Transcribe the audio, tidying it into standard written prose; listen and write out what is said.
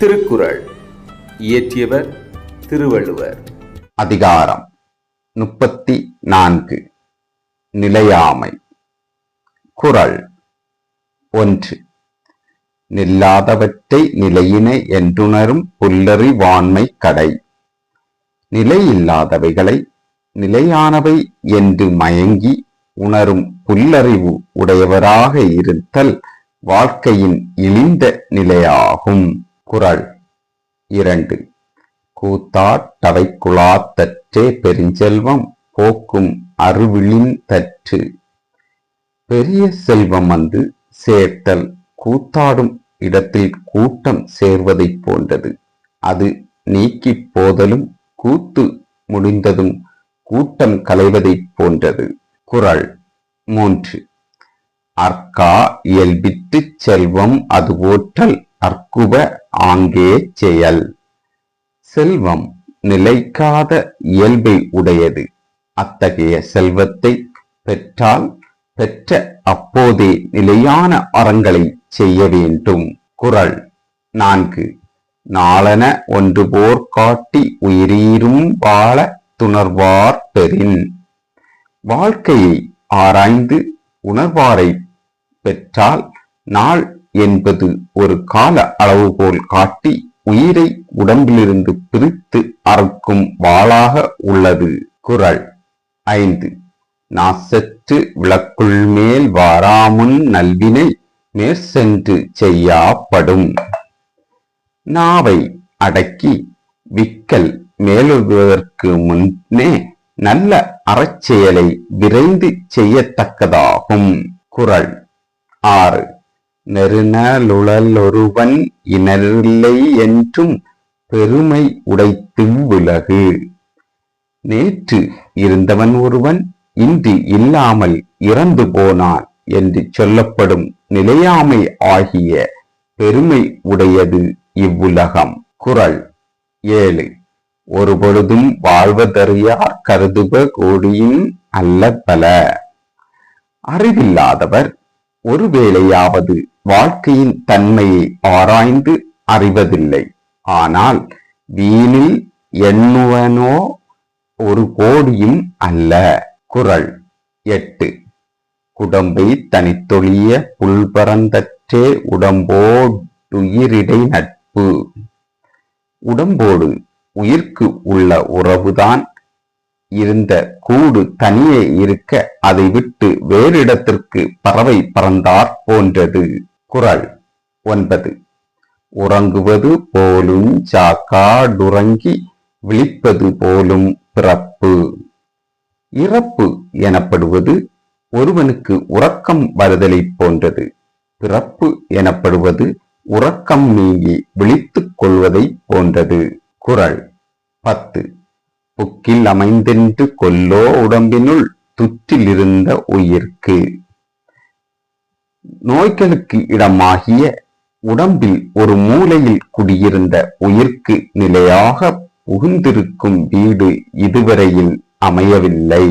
திருக்குறள் இயற்றியவர் திருவள்ளுவர். அதிகாரம் 34. நிலையாமை. குறள் 1. நில்லாதவற்றை நிலையின என்றுணரும் புல்லறிவாண்மை கடை. நிலையில்லாதவைகளை நிலையானவை என்று மயங்கி உணரும் புல்லறிவு உடையவராக இருத்தல் வாழ்க்கையின் இழிந்த நிலையாகும். குறள் 2. கூத்தாட்டவைக்குழாத்தற்றே பெருஞ்செல்வம் போக்கும் அருவிழின் தற்று. பெரிய செல்வம் வந்து சேர்த்தல் கூத்தாடும் இடத்தில் கூட்டம் சேர்வதைப் போன்றது. அது நீக்கி போதலும் கூத்து முடிந்ததும் கூட்டம் கலைவதைப் போன்றது. குறள் 3. அற்கா இயல்பிற்றுச் செல்வம் அது போற்றல் அற்குப ஆங்கே செயல். செல்வம் நிலைக்காத இயல்பை உடையது. அத்தகைய செல்வத்தை பெற்றால் பெற்ற அப்போதே நிலையான அறங்களை செய்ய வேண்டும். குறள் 4. நாளன ஒன்று போர் காட்டி உயிரீரும் வாழ துணர்வார் பெறின். வாழ்க்கையை ஆராய்ந்து உணர்வாரை பெற்றால் நாள் என்பது ஒரு கால அளவுகோல் காட்டி உயிரை உடம்பிலிருந்து பிரித்து அறுக்கும் வாளாக உள்ளது. குறள் 5. நாசற்று விளக்குள் மேல் வாராமுன் நல்வினை மேற்சென்று செய்யாப்படும். நாவை அடக்கி விக்கல் மேலுவதற்கு முன்னே நல்ல அறச்செயலை விரைந்து செய்யத்தக்கதாகும். குறள் 6. நெருநலுழலொருவன் இனரில்லை என்றும் பெருமை உடைத்து விலகு. நேற்று இருந்தவன் ஒருவன் இன்று இல்லாமல் இறந்து போனான் என்று சொல்லப்படும் நிலையாமை ஆகிய பெருமை உடையது இவ்வுலகம். குறள் 7. ஒரு பொழுதும் வாழ்வதறியார் கருதுப கோடியின் அல்ல பல. அறிவில்லாதவர் ஒருவேளையாவது வாழ்க்கையின் தன்மையை ஆராய்ந்து அறிவதில்லை. ஆனால் வீணில் எண்ணுவனோ ஒரு கோடியும் அல்ல. குறள் 8. குடம்பை தனித்தொழிய புல்பரந்தற்றே உடம்போடுயிரிடை நட்பு. உடம்போடு உயிர்க்கு உள்ள உறவுதான் இருந்த கூடு தனியே இருக்க அதை விட்டு வேறு இடத்திற்கு பறவை பறந்தாற் போன்றது. குறள் 9. உறங்குவது போலும் சாக்காடுறங்கி விழிப்பது போலும் பிறப்பு. இறப்பு எனப்படுவது ஒருவனுக்கு உறக்கம் வருதலை போன்றது. பிறப்பு எனப்படுவது உறக்கம் நீங்கி விழித்துக் கொள்வதை போன்றது. குறள் 10. புக்கில் அமைந்தென்று கொல்லோ உடம்பினுள் துற்றிலிருந்த உயிர்க்கு. நோய்களுக்கு இடமாகிய உடம்பில் ஒரு மூலையில் குடியிருந்த உயிர்க்கு நிலையாக புகுந்திருக்கும் வீடு இதுவரையில் அமையவில்லை.